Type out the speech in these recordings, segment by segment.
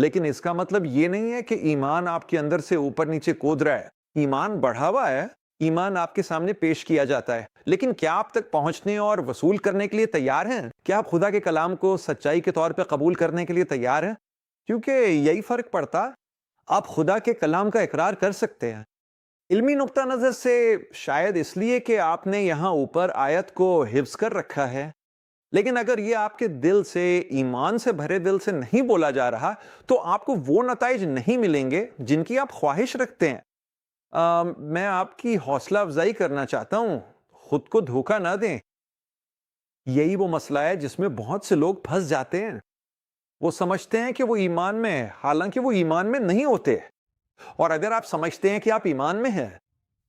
لیکن اس کا مطلب یہ نہیں ہے کہ ایمان آپ کے اندر سے اوپر نیچے کود رہا ہے. ایمان بڑھا ہوا ہے، ایمان آپ کے سامنے پیش کیا جاتا ہے، لیکن کیا آپ تک پہنچنے اور وصول کرنے کے لیے تیار ہیں؟ کیا آپ خدا کے کلام کو سچائی کے طور پہ قبول کرنے کے لیے تیار ہیں؟ کیونکہ یہی فرق پڑتا. آپ خدا کے کلام کا اقرار کر سکتے ہیں علمی نقطہ نظر سے، شاید اس لیے کہ آپ نے یہاں اوپر آیت کو حفظ کر رکھا ہے، لیکن اگر یہ آپ کے دل سے، ایمان سے بھرے دل سے نہیں بولا جا رہا تو آپ کو وہ نتائج نہیں ملیں گے جن کی آپ خواہش رکھتے ہیں. میں آپ کی حوصلہ افزائی کرنا چاہتا ہوں، خود کو دھوکہ نہ دیں. یہی وہ مسئلہ ہے جس میں بہت سے لوگ پھنس جاتے ہیں. وہ سمجھتے ہیں کہ وہ ایمان میں ہے، حالانکہ وہ ایمان میں نہیں ہوتے. اور اگر آپ سمجھتے ہیں کہ آپ ایمان میں ہیں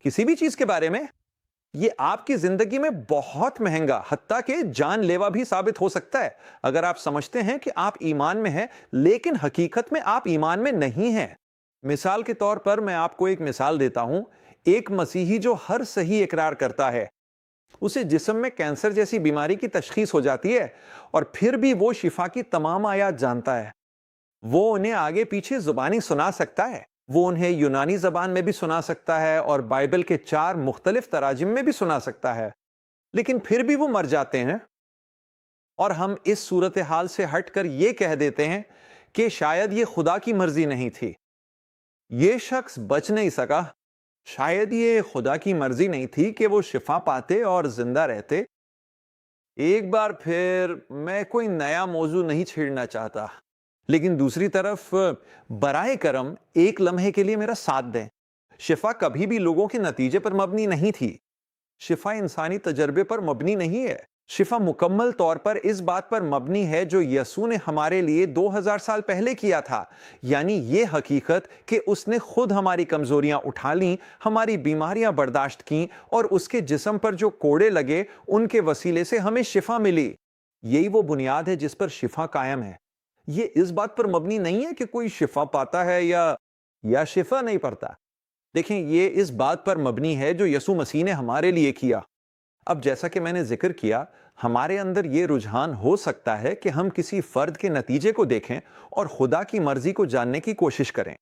کسی بھی چیز کے بارے میں، یہ آپ کی زندگی میں بہت مہنگا، حتیٰ کہ جان لیوا بھی ثابت ہو سکتا ہے اگر آپ سمجھتے ہیں کہ آپ ایمان میں ہیں لیکن حقیقت میں آپ ایمان میں نہیں ہیں. مثال کے طور پر میں آپ کو ایک مثال دیتا ہوں. ایک مسیحی جو ہر صحیح اقرار کرتا ہے، اسے جسم میں کینسر جیسی بیماری کی تشخیص ہو جاتی ہے اور پھر بھی وہ شفا کی تمام آیات جانتا ہے. وہ انہیں آگے پیچھے زبانی سنا سکتا ہے، وہ انہیں یونانی زبان میں بھی سنا سکتا ہے اور بائبل کے 4 مختلف تراجم میں بھی سنا سکتا ہے، لیکن پھر بھی وہ مر جاتے ہیں. اور ہم اس صورتحال سے ہٹ کر یہ کہہ دیتے ہیں کہ شاید یہ خدا کی مرضی نہیں تھی، یہ شخص بچ نہیں سکا، شاید یہ خدا کی مرضی نہیں تھی کہ وہ شفا پاتے اور زندہ رہتے. ایک بار پھر میں کوئی نیا موضوع نہیں چھیڑنا چاہتا، لیکن دوسری طرف برائے کرم ایک لمحے کے لیے میرا ساتھ دیں. شفا کبھی بھی لوگوں کے نتیجے پر مبنی نہیں تھی. شفا انسانی تجربے پر مبنی نہیں ہے. شفا مکمل طور پر اس بات پر مبنی ہے جو یسوع نے ہمارے لیے 2000 سال پہلے کیا تھا، یعنی یہ حقیقت کہ اس نے خود ہماری کمزوریاں اٹھا لیں، ہماری بیماریاں برداشت کیں اور اس کے جسم پر جو کوڑے لگے ان کے وسیلے سے ہمیں شفا ملی. یہی وہ بنیاد ہے جس پر شفا قائم ہے. یہ اس بات پر مبنی نہیں ہے کہ کوئی شفا پاتا ہے یا شفا نہیں پاتا. دیکھیں، یہ اس بات پر مبنی ہے جو یسوع مسیح نے ہمارے لیے کیا. اب جیسا کہ میں نے ذکر کیا، ہمارے اندر یہ رجحان ہو سکتا ہے کہ ہم کسی فرد کے نتیجے کو دیکھیں اور خدا کی مرضی کو جاننے کی کوشش کریں،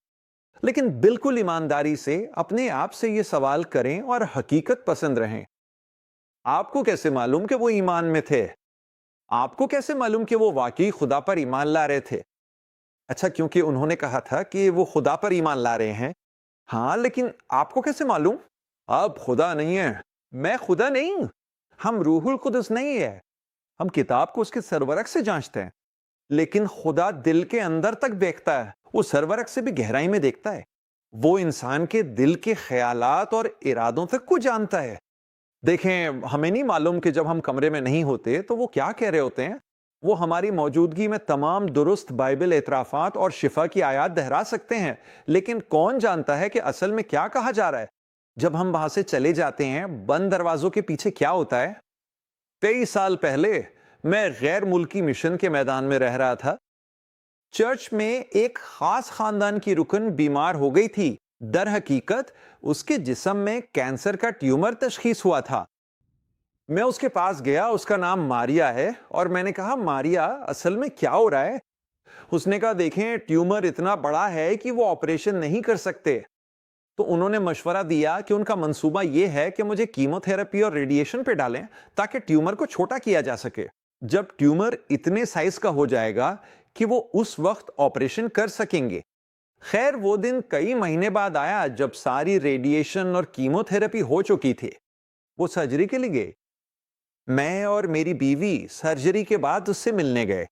لیکن بالکل ایمانداری سے اپنے آپ سے یہ سوال کریں اور حقیقت پسند رہیں. آپ کو کیسے معلوم کہ وہ ایمان میں تھے؟ آپ کو کیسے معلوم کہ وہ واقعی خدا پر ایمان لا رہے تھے؟ اچھا، کیونکہ انہوں نے کہا تھا کہ وہ خدا پر ایمان لا رہے ہیں. ہاں، لیکن آپ کو کیسے معلوم؟ آپ خدا نہیں ہیں، میں خدا نہیں، ہم روح القدس نہیں ہے. ہم کتاب کو اس کے سرورق سے جانچتے ہیں، لیکن خدا دل کے اندر تک دیکھتا ہے. وہ سرورق سے بھی گہرائی میں دیکھتا ہے. وہ انسان کے دل کے خیالات اور ارادوں تک کو جانتا ہے. دیکھیں، ہمیں نہیں معلوم کہ جب ہم کمرے میں نہیں ہوتے تو وہ کیا کہہ رہے ہوتے ہیں. وہ ہماری موجودگی میں تمام درست بائبل اعترافات اور شفا کی آیات دہرا سکتے ہیں، لیکن کون جانتا ہے کہ اصل میں کیا کہا جا رہا ہے؟ جب ہم وہاں سے چلے جاتے ہیں، بند دروازوں کے پیچھے کیا ہوتا ہے؟ 23 سال پہلے میں غیر ملکی مشن کے میدان میں رہ رہا تھا. چرچ میں ایک خاص خاندان کی رکن بیمار ہو گئی تھی. در حقیقت اس کے جسم میں کینسر کا ٹیومر تشخیص ہوا تھا. میں اس کے پاس گیا، اس کا نام ماریا ہے، اور میں نے کہا، ماریا، اصل میں کیا ہو رہا ہے؟ اس نے کہا، دیکھیں، ٹیومر اتنا بڑا ہے کہ وہ آپریشن نہیں کر سکتے. تو انہوں نے مشورہ دیا کہ ان کا منصوبہ یہ ہے کہ مجھے کیمو تھراپی اور ریڈیشن پہ ڈالیں تاکہ ٹیومر کو چھوٹا کیا جا سکے. جب ٹیومر اتنے سائز کا ہو جائے گا کہ وہ اس وقت آپریشن کر سکیں گے. خیر، وہ دن کئی مہینے بعد آیا جب ساری ریڈیشن اور کیمو تھراپی ہو چکی تھی. وہ سرجری کے لیے گئے. میں اور میری بیوی سرجری کے بعد اس سے ملنے گئے.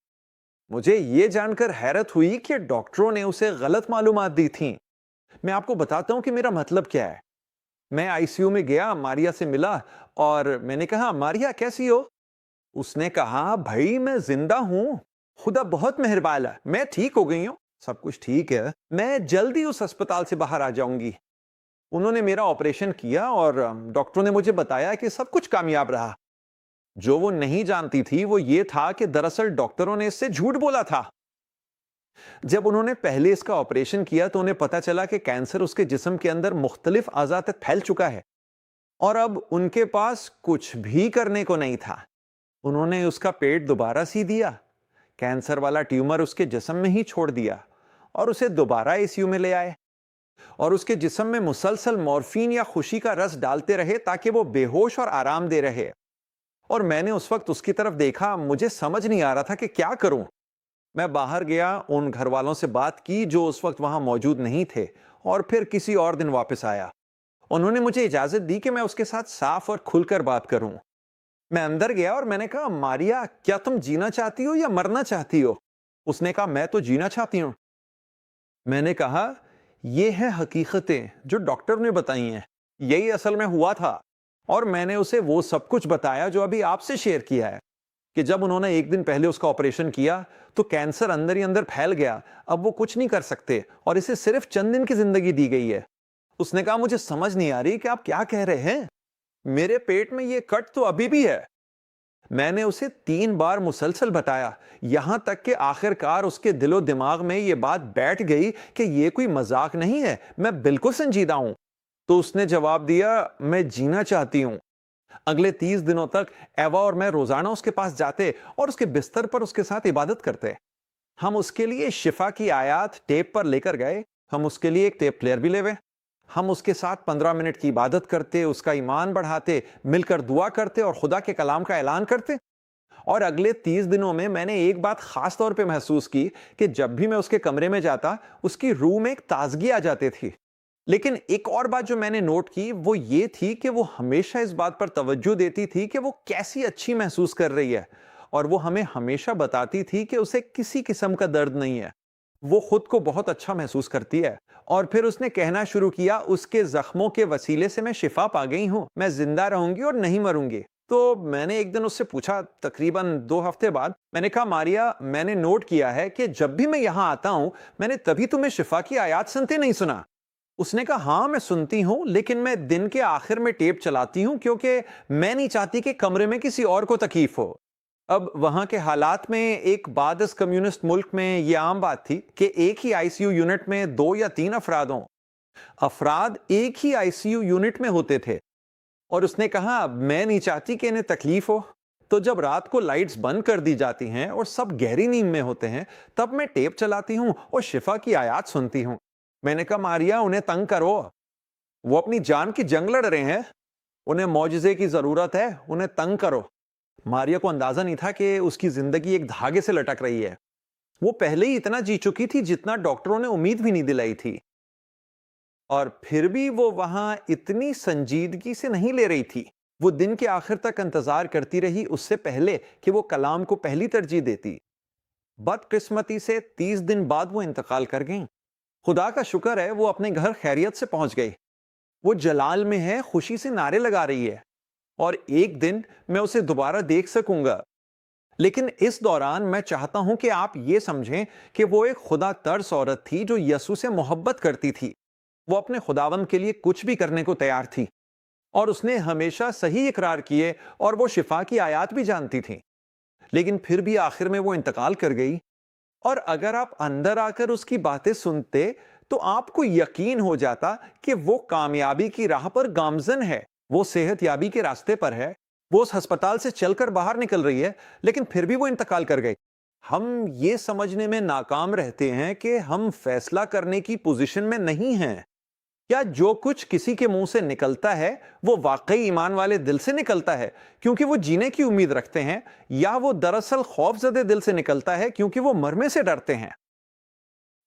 مجھے یہ جان کر حیرت ہوئی کہ ڈاکٹروں نے اسے غلط معلومات دی تھیں. میں آپ کو بتاتا ہوں کہ میرا مطلب کیا ہے. میں آئی سی یو میں گیا، ماریا سے ملا اور میں نے کہا، ماریا کیسی ہو؟ اس نے کہا، بھائی میں زندہ ہوں، خدا بہت مہربان ہے، میں ٹھیک ہو گئی ہوں، سب کچھ ٹھیک ہے، میں جلدی اس ہسپتال سے باہر آ جاؤں گی. انہوں نے میرا آپریشن کیا اور ڈاکٹروں نے مجھے بتایا کہ سب کچھ کامیاب رہا. جو وہ نہیں جانتی تھی وہ یہ تھا کہ دراصل ڈاکٹروں نے اس سے جھوٹ بولا تھا. جب انہوں نے پہلے اس کا آپریشن کیا تو انہیں پتا چلا کہ کینسر اس کے جسم کے اندر مختلف اعضاء تک پھیل چکا ہے اور اب ان کے پاس کچھ بھی کرنے کو نہیں تھا. انہوں نے اس کا پیٹ دوبارہ سی دیا، کینسر والا ٹیومر اس کے جسم میں ہی چھوڑ دیا اور اسے دوبارہ ICU میں لے آئے اور اس کے جسم میں مسلسل مورفین یا خوشی کا رس ڈالتے رہے تاکہ وہ بے ہوش اور آرام دے رہے۔ اور میں نے اس وقت اس کی طرف دیکھا، مجھے سمجھ نہیں آ رہا تھا کہ کیا کروں۔ میں باہر گیا، ان گھر والوں سے بات کی جو اس وقت وہاں موجود نہیں تھے، اور پھر کسی اور دن واپس آیا۔ انہوں نے مجھے اجازت دی کہ میں اس کے ساتھ صاف اور کھل کر بات کروں۔ میں اندر گیا اور میں نے کہا، ماریا، کیا تم جینا چاہتی ہو یا مرنا چاہتی ہو؟ اس نے کہا، میں تو جینا چاہتی ہوں۔ میں نے کہا، یہ ہیں حقیقتیں جو ڈاکٹر نے بتائی ہیں، یہی اصل میں ہوا تھا۔ اور میں نے اسے وہ سب کچھ بتایا جو ابھی آپ سے شیئر کیا ہے، کہ جب انہوں نے 1 دن پہلے اس کا آپریشن کیا تو کینسر اندر ہی اندر پھیل گیا، اب وہ کچھ نہیں کر سکتے اور اسے صرف چند دن کی زندگی دی گئی ہے۔ اس نے کہا، مجھے سمجھ نہیں آ رہی کہ آپ کیا کہہ رہے ہیں، میرے پیٹ میں یہ کٹ تو ابھی بھی ہے۔ میں نے اسے 3 بار مسلسل بتایا، یہاں تک کہ آخر کار اس کے دل و دماغ میں یہ بات بیٹھ گئی کہ یہ کوئی مذاق نہیں ہے، میں بالکل سنجیدہ ہوں۔ تو اس نے جواب دیا، میں جینا چاہتی ہوں۔ اگلے 30 دنوں تک ایوا اور میں روزانہ اس کے پاس جاتے اور اس کے بستر پر اس کے ساتھ عبادت کرتے۔ ہم اس کے لیے شفا کی آیات ٹیپ پر لے کر گئے، ہم اس کے لیے ایک ٹیپ پلیئر بھی لے گئے۔ ہم اس کے ساتھ 15 منٹ کی عبادت کرتے، اس کا ایمان بڑھاتے، مل کر دعا کرتے اور خدا کے کلام کا اعلان کرتے۔ اور اگلے 30 دنوں میں نے ایک بات خاص طور پہ محسوس کی کہ جب بھی میں اس کے کمرے میں جاتا، اس کی روح میں ایک تازگی آ جاتی تھی۔ لیکن ایک اور بات جو میں نے نوٹ کی وہ یہ تھی کہ وہ ہمیشہ اس بات پر توجہ دیتی تھی کہ وہ کیسی اچھی محسوس کر رہی ہے، اور وہ ہمیں ہمیشہ بتاتی تھی کہ اسے کسی قسم کا درد نہیں ہے، وہ خود کو بہت اچھا محسوس کرتی ہے۔ اور پھر اس نے کہنا شروع کیا، اس کے زخموں کے وسیلے سے میں شفا پا گئی ہوں، میں زندہ رہوں گی اور نہیں مروں گی۔ تو میں نے ایک دن اس سے پوچھا، تقریباً 2 ہفتے بعد، میں نے کہا، ماریا، میں نے نوٹ کیا ہے کہ جب بھی میں یہاں آتا ہوں میں نے تبھی تمہیں شفا کی آیات سنتے نہیں سنا۔ اس نے کہا، ہاں میں سنتی ہوں، لیکن میں دن کے آخر میں ٹیپ چلاتی ہوں کیونکہ میں نہیں چاہتی کہ کمرے میں کسی اور کو تکلیف ہو۔ اب وہاں کے حالات میں ایک بعد از کمیونسٹ ملک میں یہ عام بات تھی کہ ایک ہی ICU یونٹ میں 2 یا 3 افراد ہوں۔ افراد ایک ہی ICU یونٹ میں ہوتے تھے، اور اس نے کہا، میں نہیں چاہتی کہ انہیں تکلیف ہو، تو جب رات کو لائٹس بند کر دی جاتی ہیں اور سب گہری نیند میں ہوتے ہیں تب میں ٹیپ چلاتی ہوں اور شفا کی آیات سنتی ہوں۔ میں نے کہا، ماریا، انہیں تنگ کرو، وہ اپنی جان کی جنگ لڑ رہے ہیں، انہیں معجزے کی ضرورت ہے، انہیں تنگ کرو۔ ماریا کو اندازہ نہیں تھا کہ اس کی زندگی ایک دھاگے سے لٹک رہی ہے۔ وہ پہلے ہی اتنا جی چکی تھی جتنا ڈاکٹروں نے امید بھی نہیں دلائی تھی، اور پھر بھی وہ وہاں اتنی سنجیدگی سے نہیں لے رہی تھی۔ وہ دن کے آخر تک انتظار کرتی رہی، اس سے پہلے کہ وہ کلام کو پہلی ترجیح دیتی۔ بدقسمتی سے 30 دن بعد وہ انتقال کر گئیں۔ خدا کا شکر ہے وہ اپنے گھر خیریت سے پہنچ گئی۔ وہ جلال میں ہے، خوشی سے نعرے لگا رہی ہے، اور ایک دن میں اسے دوبارہ دیکھ سکوں گا۔ لیکن اس دوران میں چاہتا ہوں کہ آپ یہ سمجھیں کہ وہ ایک خدا ترس عورت تھی جو یسوع سے محبت کرتی تھی۔ وہ اپنے خداوند کے لیے کچھ بھی کرنے کو تیار تھی، اور اس نے ہمیشہ صحیح اقرار کیے، اور وہ شفا کی آیات بھی جانتی تھی۔ لیکن پھر بھی آخر میں وہ انتقال کر گئی، اور اگر آپ اندر آ کر اس کی باتیں سنتے تو آپ کو یقین ہو جاتا کہ وہ کامیابی کی راہ پر گامزن ہے، وہ صحت یابی کے راستے پر ہے، وہ اس ہسپتال سے چل کر باہر نکل رہی ہے، لیکن پھر بھی وہ انتقال کر گئی۔ ہم یہ سمجھنے میں ناکام رہتے ہیں کہ ہم فیصلہ کرنے کی پوزیشن میں نہیں ہیں۔ کیا جو کچھ کسی کے منہ سے نکلتا ہے وہ واقعی ایمان والے دل سے نکلتا ہے کیونکہ وہ جینے کی امید رکھتے ہیں، یا وہ دراصل خوف زدہ دل سے نکلتا ہے کیونکہ وہ مرنے سے ڈرتے ہیں؟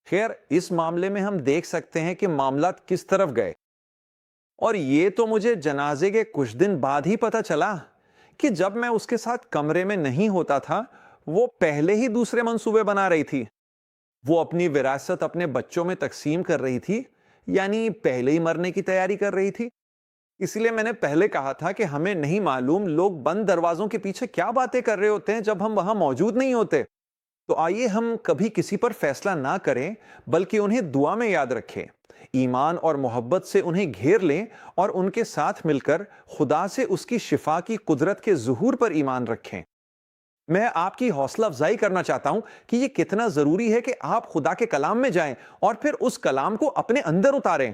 خیر، اس معاملے میں ہم دیکھ سکتے ہیں کہ معاملات کس طرف گئے، اور یہ تو مجھے جنازے کے کچھ دن بعد ہی پتا چلا کہ جب میں اس کے ساتھ کمرے میں نہیں ہوتا تھا وہ پہلے ہی دوسرے منصوبے بنا رہی تھی۔ وہ اپنی وراثت اپنے بچوں میں تقسیم کر رہی تھی، یعنی پہلے ہی مرنے کی تیاری کر رہی تھی۔ اس لیے میں نے پہلے کہا تھا کہ ہمیں نہیں معلوم لوگ بند دروازوں کے پیچھے کیا باتیں کر رہے ہوتے ہیں جب ہم وہاں موجود نہیں ہوتے۔ تو آئیے ہم کبھی کسی پر فیصلہ نہ کریں، بلکہ انہیں دعا میں یاد رکھیں، ایمان اور محبت سے انہیں گھیر لیں، اور ان کے ساتھ مل کر خدا سے اس کی شفا کی قدرت کے ظہور پر ایمان رکھیں۔ میں آپ کی حوصلہ افزائی کرنا چاہتا ہوں کہ یہ کتنا ضروری ہے کہ آپ خدا کے کلام میں جائیں اور پھر اس کلام کو اپنے اندر اتاریں۔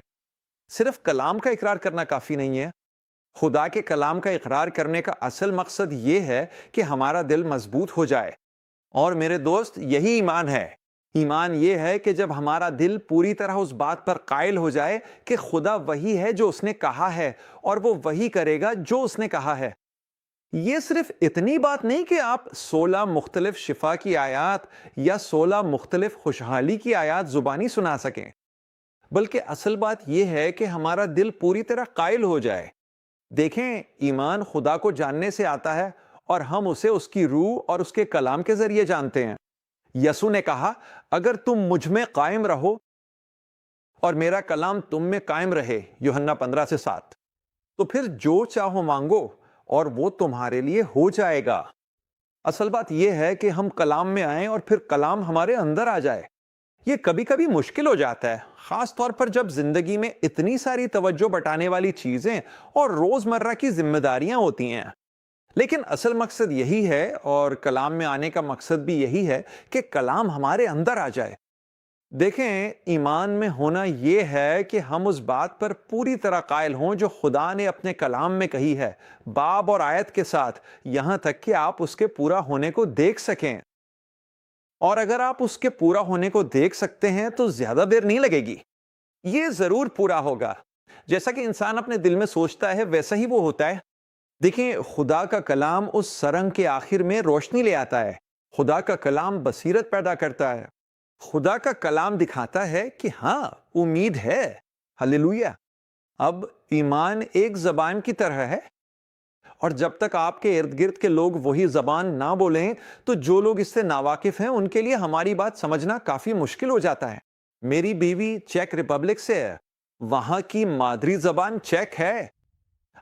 صرف کلام کا اقرار کرنا کافی نہیں ہے۔ خدا کے کلام کا اقرار کرنے کا اصل مقصد یہ ہے کہ ہمارا دل مضبوط ہو جائے، اور میرے دوست یہی ایمان ہے، ایمان یہ ہے کہ جب ہمارا دل پوری طرح اس بات پر قائل ہو جائے کہ خدا وہی ہے جو اس نے کہا ہے اور وہ وہی کرے گا جو اس نے کہا ہے۔ یہ صرف اتنی بات نہیں کہ آپ 16 مختلف شفا کی آیات یا 16 مختلف خوشحالی کی آیات زبانی سنا سکیں، بلکہ اصل بات یہ ہے کہ ہمارا دل پوری طرح قائل ہو جائے۔ دیکھیں، ایمان خدا کو جاننے سے آتا ہے اور ہم اسے اس کی روح اور اس کے کلام کے ذریعے جانتے ہیں۔ یسوع نے کہا، اگر تم مجھ میں قائم رہو اور میرا کلام تم میں قائم رہے، یوحنا 15:7، تو پھر جو چاہو مانگو اور وہ تمہارے لیے ہو جائے گا۔ اصل بات یہ ہے کہ ہم کلام میں آئیں اور پھر کلام ہمارے اندر آ جائے۔ یہ کبھی کبھی مشکل ہو جاتا ہے، خاص طور پر جب زندگی میں اتنی ساری توجہ بٹانے والی چیزیں اور روزمرہ کی ذمہ داریاں ہوتی ہیں، لیکن اصل مقصد یہی ہے، اور کلام میں آنے کا مقصد بھی یہی ہے کہ کلام ہمارے اندر آ جائے۔ دیکھیں، ایمان میں ہونا یہ ہے کہ ہم اس بات پر پوری طرح قائل ہوں جو خدا نے اپنے کلام میں کہی ہے، باب اور آیت کے ساتھ، یہاں تک کہ آپ اس کے پورا ہونے کو دیکھ سکیں۔ اور اگر آپ اس کے پورا ہونے کو دیکھ سکتے ہیں تو زیادہ دیر نہیں لگے گی، یہ ضرور پورا ہوگا۔ جیسا کہ انسان اپنے دل میں سوچتا ہے ویسا ہی وہ ہوتا ہے۔ دیکھیں، خدا کا کلام اس سرنگ کے آخر میں روشنی لے آتا ہے۔ خدا کا کلام بصیرت پیدا کرتا ہے۔ خدا کا کلام دکھاتا ہے کہ ہاں، امید ہے۔ ہلیلویا۔ اب ایمان ایک زبان کی طرح ہے، اور جب تک آپ کے ارد گرد کے لوگ وہی زبان نہ بولیں تو جو لوگ اس سے ناواقف ہیں ان کے لیے ہماری بات سمجھنا کافی مشکل ہو جاتا ہے۔ میری بیوی چیک ریپبلک سے ہے، وہاں کی مادری زبان چیک ہے۔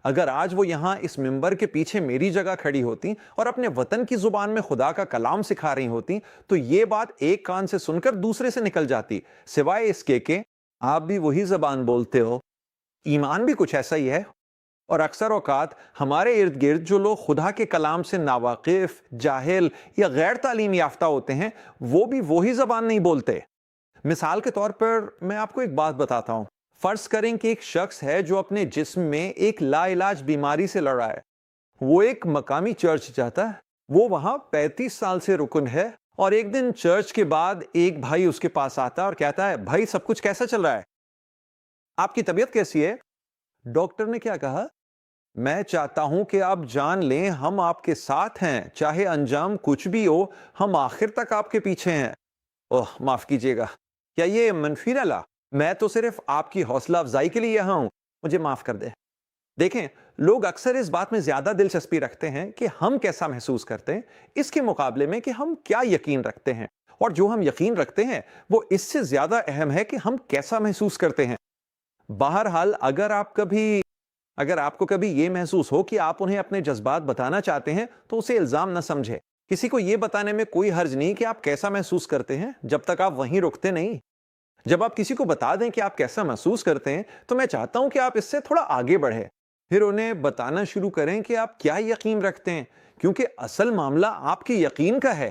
اگر آج وہ یہاں اس ممبر کے پیچھے میری جگہ کھڑی ہوتی اور اپنے وطن کی زبان میں خدا کا کلام سکھا رہی ہوتی تو یہ بات ایک کان سے سن کر دوسرے سے نکل جاتی، سوائے اس کے کہ آپ بھی وہی زبان بولتے ہو۔ ایمان بھی کچھ ایسا ہی ہے، اور اکثر اوقات ہمارے ارد گرد جو لوگ خدا کے کلام سے ناواقف، جاہل یا غیر تعلیم یافتہ ہوتے ہیں، وہ بھی وہی زبان نہیں بولتے۔ مثال کے طور پر میں آپ کو ایک بات بتاتا ہوں۔ فرض کریں کہ ایک شخص ہے جو اپنے جسم میں ایک لا علاج بیماری سے لڑ رہا ہے۔ وہ ایک مقامی چرچ جاتا ہے، وہ وہاں 35 سال سے رکن ہے، اور ایک دن چرچ کے بعد ایک بھائی اس کے پاس آتا ہے اور کہتا ہے، بھائی سب کچھ کیسا چل رہا ہے؟ آپ کی طبیعت کیسی ہے؟ ڈاکٹر نے کیا کہا؟ میں چاہتا ہوں کہ آپ جان لیں ہم آپ کے ساتھ ہیں، چاہے انجام کچھ بھی ہو، ہم آخر تک آپ کے پیچھے ہیں۔ اوہ، معاف کیجیے گا، کیا یہ منفی نہ لا؟ میں تو صرف آپ کی حوصلہ افزائی کے لیے یہاں ہوں، مجھے معاف کر دے۔ دیکھیں، لوگ اکثر اس بات میں زیادہ دلچسپی رکھتے ہیں کہ ہم کیسا محسوس کرتے ہیں، اس کے مقابلے میں کہ ہم کیا یقین رکھتے ہیں، اور جو ہم یقین رکھتے ہیں وہ اس سے زیادہ اہم ہے کہ ہم کیسا محسوس کرتے ہیں۔ بہرحال، اگر آپ کو کبھی یہ محسوس ہو کہ آپ انہیں اپنے جذبات بتانا چاہتے ہیں تو اسے الزام نہ سمجھے۔ کسی کو یہ بتانے میں کوئی حرج نہیں کہ آپ کیسا محسوس کرتے ہیں جب تک آپ وہیں رکتے نہیں۔ جب آپ کسی کو بتا دیں کہ آپ کیسا محسوس کرتے ہیں تو میں چاہتا ہوں کہ آپ اس سے تھوڑا آگے بڑھیں، پھر انہیں بتانا شروع کریں کہ آپ کیا یقین رکھتے ہیں، کیونکہ اصل معاملہ آپ کی یقین کا ہے۔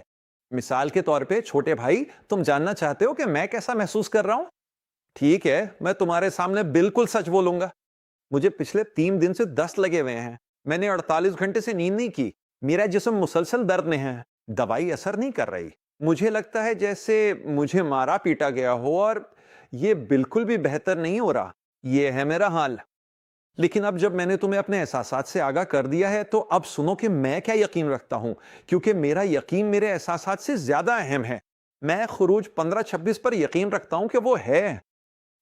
مثال کے طور پہ، چھوٹے بھائی، تم جاننا چاہتے ہو کہ میں کیسا محسوس کر رہا ہوں؟ ٹھیک ہے، میں تمہارے سامنے بالکل سچ بولوں گا۔ مجھے پچھلے 3 دن سے دست لگے ہوئے ہیں، میں نے 48 گھنٹے سے نیند نہیں کی، میرا جسم مسلسل درد میں ہے، دوائی اثر نہیں کر رہی، مجھے لگتا ہے جیسے مجھے مارا پیٹا گیا ہو، اور یہ بالکل بھی بہتر نہیں ہو رہا۔ یہ ہے میرا حال۔ لیکن اب جب میں نے تمہیں اپنے احساسات سے آگاہ کر دیا ہے تو اب سنو کہ میں کیا یقین رکھتا ہوں، کیونکہ میرا یقین میرے احساسات سے زیادہ اہم ہے۔ میں خروج 15:26 پر یقین رکھتا ہوں کہ وہ ہے۔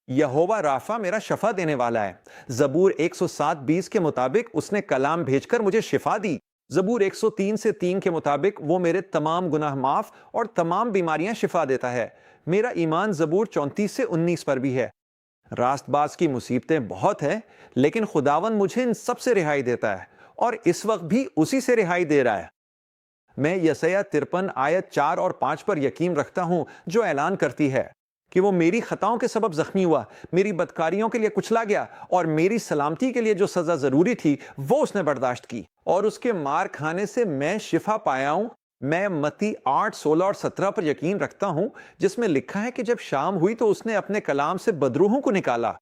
یہوہ رافع میرا شفا دینے والا ہے۔ زبور 107:20 کے مطابق اس نے کلام بھیج کر مجھے شفا دی۔ زبور 103:3 کے مطابق وہ میرے تمام گناہ معاف اور تمام بیماریاں شفا دیتا ہے۔ میرا ایمان زبور 34:19 پر بھی ہے۔ راست باز کی مصیبتیں بہت ہیں، لیکن خداوند مجھے ان سب سے رہائی دیتا ہے، اور اس وقت بھی اسی سے رہائی دے رہا ہے۔ میں یسیہ 53 آیت 4 اور 5 پر یقین رکھتا ہوں، جو اعلان کرتی ہے کہ وہ میری خطاؤں کے سبب زخمی ہوا، میری بدکاریوں کے لیے کچلا گیا، اور میری سلامتی کے لیے جو سزا ضروری تھی وہ اس نے برداشت کی، اور اس کے مار کھانے سے میں شفا پایا ہوں۔ میں متی 8:16 اور 17 پر یقین رکھتا ہوں، جس میں لکھا ہے کہ جب شام ہوئی تو اس نے اپنے کلام سے بدروحوں کو نکالا،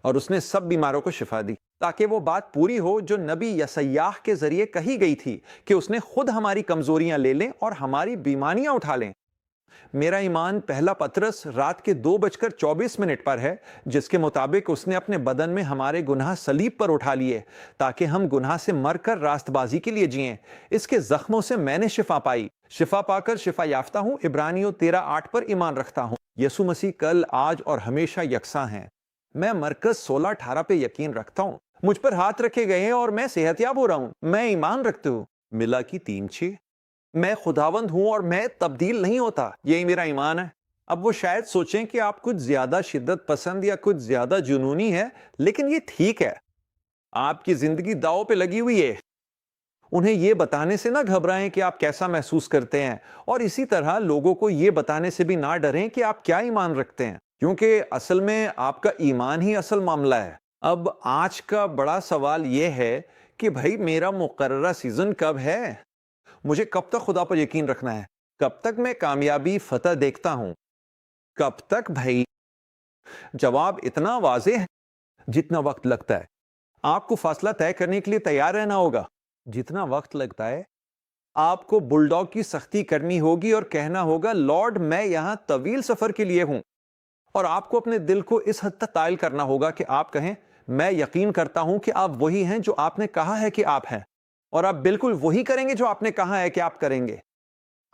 اور اس نے سب بیماروں کو شفا دی، تاکہ وہ بات پوری ہو جو نبی یسیاہ کے ذریعے کہی گئی تھی کہ اس نے خود ہماری کمزوریاں لے لیں اور ہماری بیماریاں اٹھا لیں۔ میرا ایمان پہلا پطرس رات کے 2:24 پر ہے، جس کے مطابق اس نے اپنے بدن میں ہمارے گناہ صلیب پر اٹھا لیے تاکہ ہم گناہ سے مر کر راست بازی کے لیے جئیں۔ اس کے زخموں سے میں نے شفا پائی، شفا پا کر شفا یافتہ ہوں۔ عبرانیوں 13:8 پر ایمان رکھتا ہوں۔ یسوع مسیح کل، آج اور ہمیشہ یکساں ہیں۔ میں مرکز 16:18 پہ یقین رکھتا ہوں۔ مجھ پر ہاتھ رکھے گئے ہیں اور میں صحت یاب ہو رہا ہوں۔ میں ایمان رکھتا ہوں۔ ملاکی 3:6 میں خداوند ہوں اور میں تبدیل نہیں ہوتا، یہی میرا ایمان ہے۔ اب وہ شاید سوچیں کہ آپ کچھ زیادہ شدت پسند یا کچھ زیادہ جنونی ہے، لیکن یہ ٹھیک ہے۔ آپ کی زندگی داؤ پہ لگی ہوئی ہے۔ انہیں یہ بتانے سے نہ گھبرائیں کہ آپ کیسا محسوس کرتے ہیں، اور اسی طرح لوگوں کو یہ بتانے سے بھی نہ ڈریں کہ آپ کیا ایمان رکھتے ہیں، کیونکہ اصل میں آپ کا ایمان ہی اصل معاملہ ہے۔ اب آج کا بڑا سوال یہ ہے کہ بھائی میرا مقررہ سیزن کب ہے؟ مجھے کب تک خدا پر یقین رکھنا ہے؟ کب تک میں کامیابی فتح دیکھتا ہوں؟ کب تک بھائی؟ جواب اتنا واضح ہے جتنا وقت لگتا ہے۔ آپ کو فاصلہ طے کرنے کے لیے تیار رہنا ہوگا۔ جتنا وقت لگتا ہے، آپ کو بلڈاگ کی سختی کرنی ہوگی اور کہنا ہوگا لارڈ میں یہاں طویل سفر کے لیے ہوں، اور آپ کو اپنے دل کو اس حد تک تائل کرنا ہوگا کہ آپ کہیں میں یقین کرتا ہوں کہ آپ وہی ہیں جو آپ نے کہا ہے کہ آپ ہیں، اور آپ بالکل وہی کریں گے جو آپ نے کہا ہے کہ آپ کریں گے۔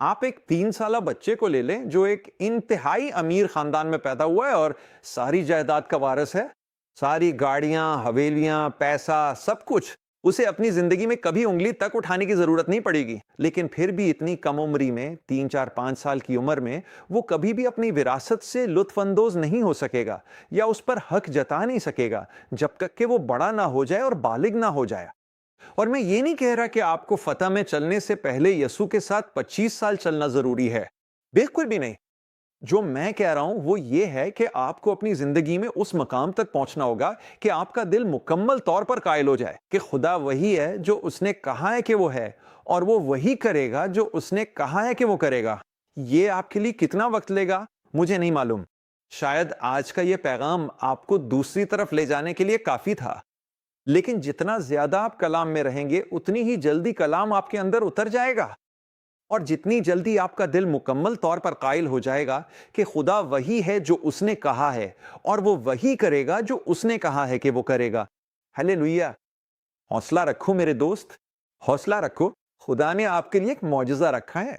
آپ ایک 3 سالہ بچے کو لے لیں جو ایک انتہائی امیر خاندان میں پیدا ہوا ہے اور ساری جائیداد کا وارث ہے، ساری گاڑیاں، حویلیاں، پیسہ، سب کچھ۔ اسے اپنی زندگی میں کبھی انگلی تک اٹھانے کی ضرورت نہیں پڑے گی، لیکن پھر بھی اتنی کم عمری میں، 3 4 5 سال کی عمر میں، وہ کبھی بھی اپنی وراثت سے لطف اندوز نہیں ہو سکے گا یا اس پر حق جتا نہیں سکے گا جب تک کہ وہ بڑا نہ ہو جائے اور بالغ نہ ہو جائے۔ اور میں یہ نہیں کہہ رہا کہ آپ کو فتح میں چلنے سے پہلے یسوع کے ساتھ 25 سال چلنا ضروری ہے، بالکل بھی نہیں۔ جو میں کہہ رہا ہوں وہ یہ ہے کہ آپ کو اپنی زندگی میں اس مقام تک پہنچنا ہوگا کہ آپ کا دل مکمل طور پر قائل ہو جائے کہ خدا وہی ہے جو اس نے کہا ہے کہ وہ ہے، اور وہ وہی کرے گا جو اس نے کہا ہے کہ وہ کرے گا۔ یہ آپ کے لیے کتنا وقت لے گا مجھے نہیں معلوم۔ شاید آج کا یہ پیغام آپ کو دوسری طرف لے جانے کے لیے کافی تھا، لیکن جتنا زیادہ آپ کلام میں رہیں گے اتنی ہی جلدی کلام آپ کے اندر اتر جائے گا، اور جتنی جلدی آپ کا دل مکمل طور پر قائل ہو جائے گا کہ خدا وہی ہے جو اس نے کہا ہے، اور وہ وہی کرے گا جو اس نے کہا ہے کہ وہ کرے گا۔ ہلیلویا! حوصلہ رکھو میرے دوست، حوصلہ رکھو۔ خدا نے آپ کے لیے ایک معجزہ رکھا ہے۔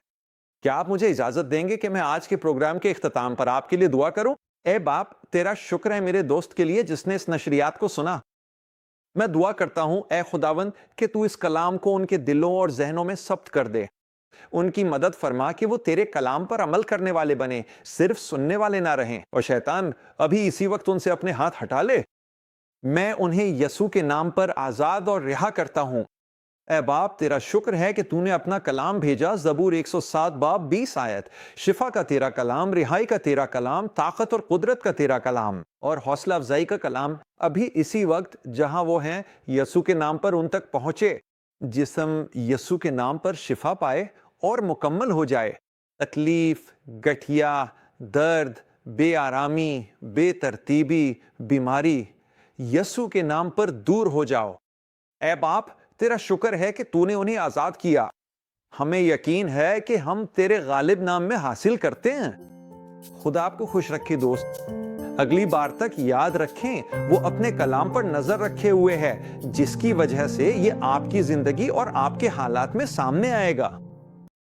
کیا آپ مجھے اجازت دیں گے کہ میں آج کے پروگرام کے اختتام پر آپ کے لیے دعا کروں؟ اے باپ، تیرا شکر ہے میرے دوست کے لیے جس نے اس نشریات کو سنا۔ میں دعا کرتا ہوں اے خداوند کہ تو اس کلام کو ان کے دلوں اور ذہنوں میں ثبت کر دے۔ ان کی مدد فرما کہ وہ تیرے کلام پر عمل کرنے والے بنے، صرف سننے والے نہ رہیں، اور شیطان ابھی اسی وقت ان سے اپنے ہاتھ ہٹا لے۔ میں انہیں یسوع کے نام پر آزاد اور رہا کرتا ہوں۔ اے باپ، تیرا شکر ہے کہ تو نے اپنا کلام بھیجا، زبور 107 باب 20 آیت، شفا کا تیرا کلام، رہائی کا تیرا کلام، طاقت اور قدرت کا تیرا کلام، اور حوصلہ افزائی کا کلام ابھی اسی وقت جہاں وہ ہیں یسوع کے نام پر ان تک پہنچے۔ جسم یسوع کے نام پر شفا پائے اور مکمل ہو جائے۔ تکلیف، گٹھیا، درد، بے آرامی، بے ترتیبی، بیماری، یسوع کے نام پر دور ہو جاؤ۔ اے باپ، تیرا شکر ہے کہ تو نے انہیں آزاد کیا۔ ہمیں یقین ہے کہ ہم تیرے غالب نام میں حاصل کرتے ہیں۔ خدا آپ کو خوش رکھے دوست۔ اگلی بار تک یاد رکھیں وہ اپنے کلام پر نظر رکھے ہوئے ہے، جس کی وجہ سے یہ آپ کی زندگی اور آپ کے حالات میں سامنے آئے گا۔